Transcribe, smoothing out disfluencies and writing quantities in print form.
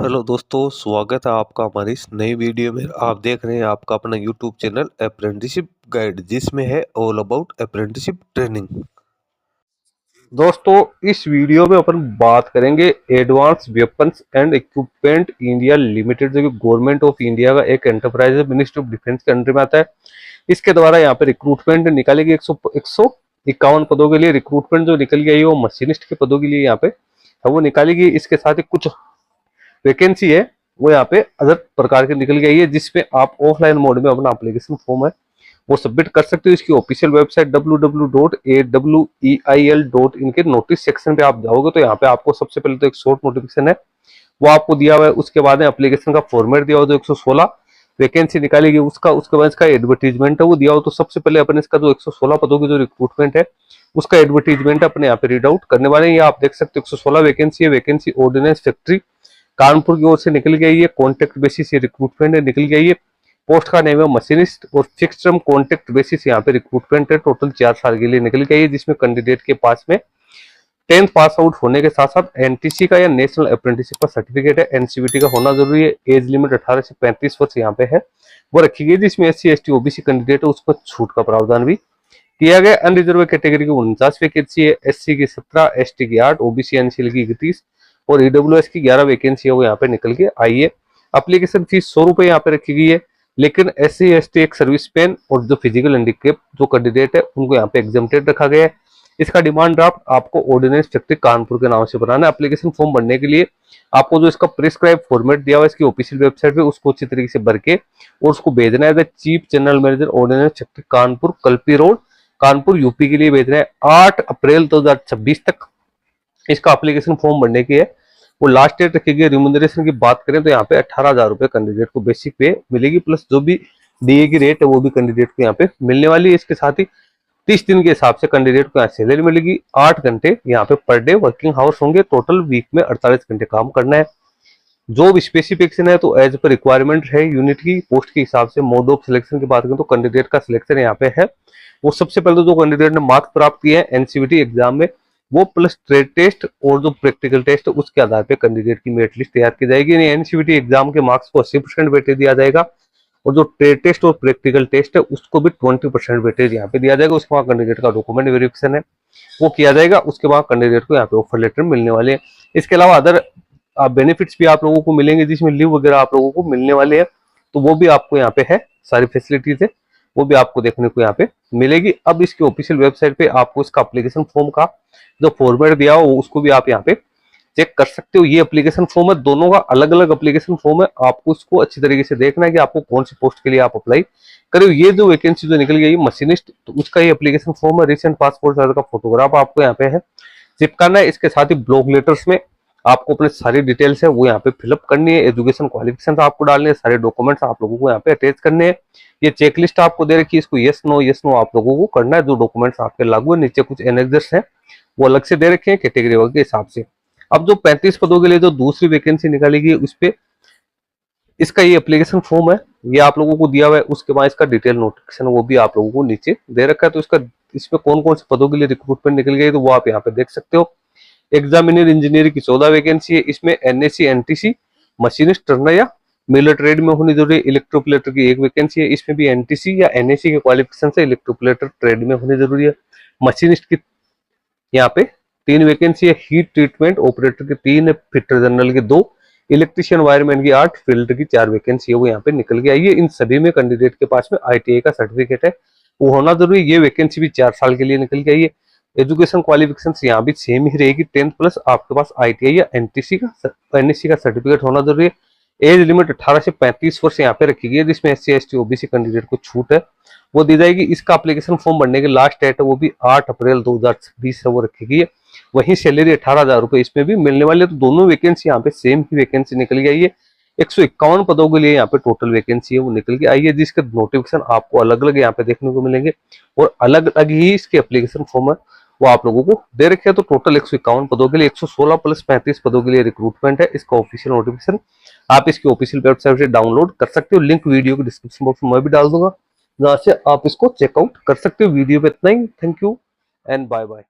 Hello दोस्तों, स्वागत है आपका हमारी इस नई वीडियो में। आप देख रहे हैं आपका अपना यूट्यूब चैनल अप्रेंटिसशिप गाइड, जिसमें है ऑल अबाउट अप्रेंटिसशिप ट्रेनिंग। दोस्तों, इस वीडियो में अपन बात करेंगे advance weapons and equipment India limited, जो कि गवर्नमेंट ऑफ इंडिया का एक एंटरप्राइज है, मिनिस्ट्री ऑफ डिफेंस के अंडर में आता है। इसके द्वारा यहाँ पे रिक्रूटमेंट निकाली गई 151 पदों के लिए। रिक्रूटमेंट जो निकल गई है वो मशीनिस्ट के पदों के लिए यहाँ पे वो निकाली गई। इसके साथ ही कुछ वैकेंसी है वो यहाँ पे अदर प्रकार की निकल गई है, जिसमें आप ऑफलाइन मोड में अपना एप्लीकेशन फॉर्म है वो सबमिट कर सकते हो। इसकी ऑफिशियल वेबसाइट www.aweil.in के नोटिस सेक्शन पे आप जाओगे तो यहाँ पे आपको सबसे पहले तो एक शॉर्ट नोटिफिकेशन है वो आपको दिया हुआ है। उसके बाद में एप्लीकेशन का फॉर्मेट दिया हुआ है, जो 116 वैकेंसी निकाली गई उसका। उसके बाद इसका एडवर्टीजमेंट है वो दिया हो। तो सबसे पहले अपन इसका जो 116 पदों की जो रिक्रूटमेंट है उसका एडवर्टीजमेंट अपने यहाँ पे रीड आउट करने वाले हैं। ये आप देख सकते हो 116 वैकेंसी है। वैकेंसी ऑर्डिनेंस फैक्ट्री कानपुर की ओर से निकल गई है। कॉन्ट्रैक्ट बेसिस ये रिक्रूटमेंट निकल गई है। पोस्ट का नेम है मशीनिस्ट और फिक्स टर्म कॉन्ट्रैक्ट बेसिस यहाँ पे रिक्रूटमेंट है। टोटल 4 साल के लिए निकल गई है, जिसमें कैंडिडेट के पास में 10th पास आउट होने के साथ साथ एनटीसी का या नेशनल अप्रेंटिसशिप का सर्टिफिकेट है, एनसीवीटी का होना जरूरी है। एज लिमिट 18 से 35 वर्ष यहाँ पे है वो रखी गई, जिसमें SC ST OBC कैंडिडेट है उसको छूट का प्रावधान भी किया गया। अनरिजर्व कैटेगरी की 49 वैकेंसी है, SC की 17, ST की 8, OBC NCL की 31 और EWS की 11 वैकेंसी है वो यहाँ पे निकल के आई है। एप्लीकेशन फीस 100 रुपए यहाँ पे रखी गई है, लेकिन SC ST एक सर्विस पेन और जो फिजिकल हैंडीकैप जो कैंडिडेट है उनको यहाँ पे एग्जम्प्टेड रखा गया है। इसका डिमांड ड्राफ्ट आपको ऑर्डिनेंस फैक्ट्री कानपुर के नाम से बनाना है। एप्लीकेशन फॉर्म भरने के लिए आपको जो इसका प्रिस्क्राइब फॉर्मेट दिया हुआ है इसकी ऑफिशियल वेबसाइट पे उसको अच्छी तरीके से भर के और उसको भेजना है। Chief general manager ordnance factory Kanpur, Kalpi road, Kanpur, UP के लिए भेजना है। 8 अप्रैल 2026 तक इसका एप्लीकेशन फॉर्म भरने की है वो लास्ट डेट रखी गई। रिम्यूनरेशन की बात करें तो यहाँ पे 18,000 रुपए कैंडिडेट को बेसिक पे मिलेगी, प्लस जो भी DA की रेट है वो भी कैंडिडेट को यहाँ पे मिलने वाली है। इसके साथ ही 30 दिन के हिसाब से कैंडिडेट को यहाँ सैलरी मिलेगी। 8 घंटे यहाँ पे पर डे वर्किंग आवर्स होंगे। टोटल वीक में 48 घंटे काम करना है। जॉब स्पेसिफिकेशन है तो एज पर रिक्वायरमेंट है यूनिट की पोस्ट के हिसाब से। मोड ऑफ सिलेक्शन की बात करें तो कैंडिडेट का सिलेक्शन यहाँ पे है वो सबसे पहले जो कैंडिडेट ने मार्क्स प्राप्त किए हैं एनसीवीटी एग्जाम में वो प्लस ट्रेड टेस्ट और जो प्रैक्टिकल टेस्ट है उसके आधार पे कैंडिडेट की मेरिट लिस्ट तैयार की जाएगी। एनसीवीटी एग्जाम के मार्क्स को 80% वेटेज दिया जाएगा और जो ट्रेड टेस्ट और प्रैक्टिकल टेस्ट है उसको भी 20% वेटेज यहाँ पे दिया जाएगा। उसके बाद कैंडिडेट का डॉक्यूमेंट वेरिफिकेशन है वो किया जाएगा। उसके बाद कैंडिडेट को यहाँ पे ऑफर लेटर मिलने वाले हैं। इसके अलावा अदर बेनिफिट्स भी आप लोगों को मिलेंगे, जिसमें लीव वगैरह आप लोगों को मिलने वाले हैं, तो वो भी आपको यहाँ पे है। सारी फैसिलिटीज है वो भी आपको देखने को यहाँ पे मिलेगी। अब इसकी ऑफिशियल वेबसाइट पे आपको इसका एप्लीकेशन फॉर्म का जो फॉर्मेट दिया हो उसको भी आप यहाँ पे चेक कर सकते हो। ये एप्लीकेशन फॉर्म है, दोनों का अलग अलग एप्लीकेशन फॉर्म है। आपको इसको अच्छी तरीके से देखना है कि आपको कौन सी पोस्ट के लिए आप अप्लाई करो। ये जो वैकेंसी जो निकल गई मशीनिस्ट, तो उसका ये एप्लीकेशन फॉर्म है। रिसेंट पासपोर्ट साइज का फोटोग्राफ आपको यहाँ पे है चिपकाना है। इसके साथ ही ब्लॉक लेटर्स में आपको अपने सारी डिटेल्स है वो यहाँ पे फिलअप करनी है। एजुकेशन क्वालिफिकेशन आपको डालने हैं, सारे डॉक्यूमेंट्स आप लोगों को यहाँ पे अटैच करने हैं। ये चेकलिस्ट आपको दे रखी है, इसको यस नो आप लोगों को करना है। जो डॉक्यूमेंट्स आपके लागू है, नीचे कुछ एनेक्सर्स है वो अलग से दे रखे हैं कैटेगरी वर्ग के हिसाब से। अब जो 35 पदों के लिए जो दूसरी वैकेंसी निकाली गई उस पे इसका ये एप्लीकेशन फॉर्म है ये आप लोगों को दिया हुआ है। उसके बाद इसका डिटेल नोटिफिकेशन वो भी आप लोगों को नीचे दे रखा है। तो इसका इसमें कौन कौन से पदों के लिए रिक्रूटमेंट निकल गई तो वो आप यहाँ पे देख सकते हो। एग्जामिनर इंजीनियर की 14 वैकेंसी है। इसमें NSC NTC मशीनिस्ट टर्नर या मिलर ट्रेड में होनी जरूरी है। इलेक्ट्रोप्लेटर की 1 वैकेंसी है। इसमें भी NTC या NSC के क्वालिफिकेशन से इलेक्ट्रोप्लेटर ट्रेड में होनी जरूरी है। मशीनिस्ट की यहाँ पे 3 वैकेंसी है। हीट ट्रीटमेंट ऑपरेटर की 3 है, फिटर जनरल की 2, इलेक्ट्रिशियन वायरमैन की 8, फील्ड की 4 वैकेंसी है वो यहाँ पे निकल के आई है। इन सभी में कैंडिडेट के पास में ITI का सर्टिफिकेट है वो होना जरूरी है। ये वैकेंसी भी 4 साल के लिए निकल के आई है। एजुकेशन क्वालिफिकेशन यहाँ भी सेम ही रहेगी, 10th प्लस आपके पास ITI या NSC का सर्टिफिकेट होना जरूरी है। एज लिमिट 18 से 35 वर्ष यहाँ पे रखी गई है, जिसमें SC ST OBC कैंडिडेट को छूट है वो दी जाएगी। इसका एप्लीकेशन फॉर्म भरने की लास्ट डेट है वो भी 8 अप्रैल 2020 है वो रखी गई है। वहीं सैलरी 18,000 रुपए इसमें भी मिलने वाले। तो दोनों वैकेंसी यहाँ पे सेम ही वैकेंसी निकल गई है। 151 पदों के लिए यहाँ पे टोटल वैकेंसी है वो निकल के आई है, जिसके नोटिफिकेशन आपको अलग अलग यहाँ पे देखने को मिलेंगे और अलग अलग ही इसके एप्लीकेशन फॉर्म है वो आप लोगों को दे रखे हैं। तो टोटल 151 पदों के लिए 116 प्लस 35 पदों के लिए रिक्रूटमेंट है। इसका ऑफिशियल नोटिफिकेशन आप इसकी ऑफिशियल वेबसाइट से डाउनलोड कर सकते हो। लिंक वीडियो के डिस्क्रिप्शन बॉक्स में मैं भी डाल दूंगा, जहां से आप इसको चेकआउट कर सकते हो। वीडियो पे इतना ही। Thank you and bye bye.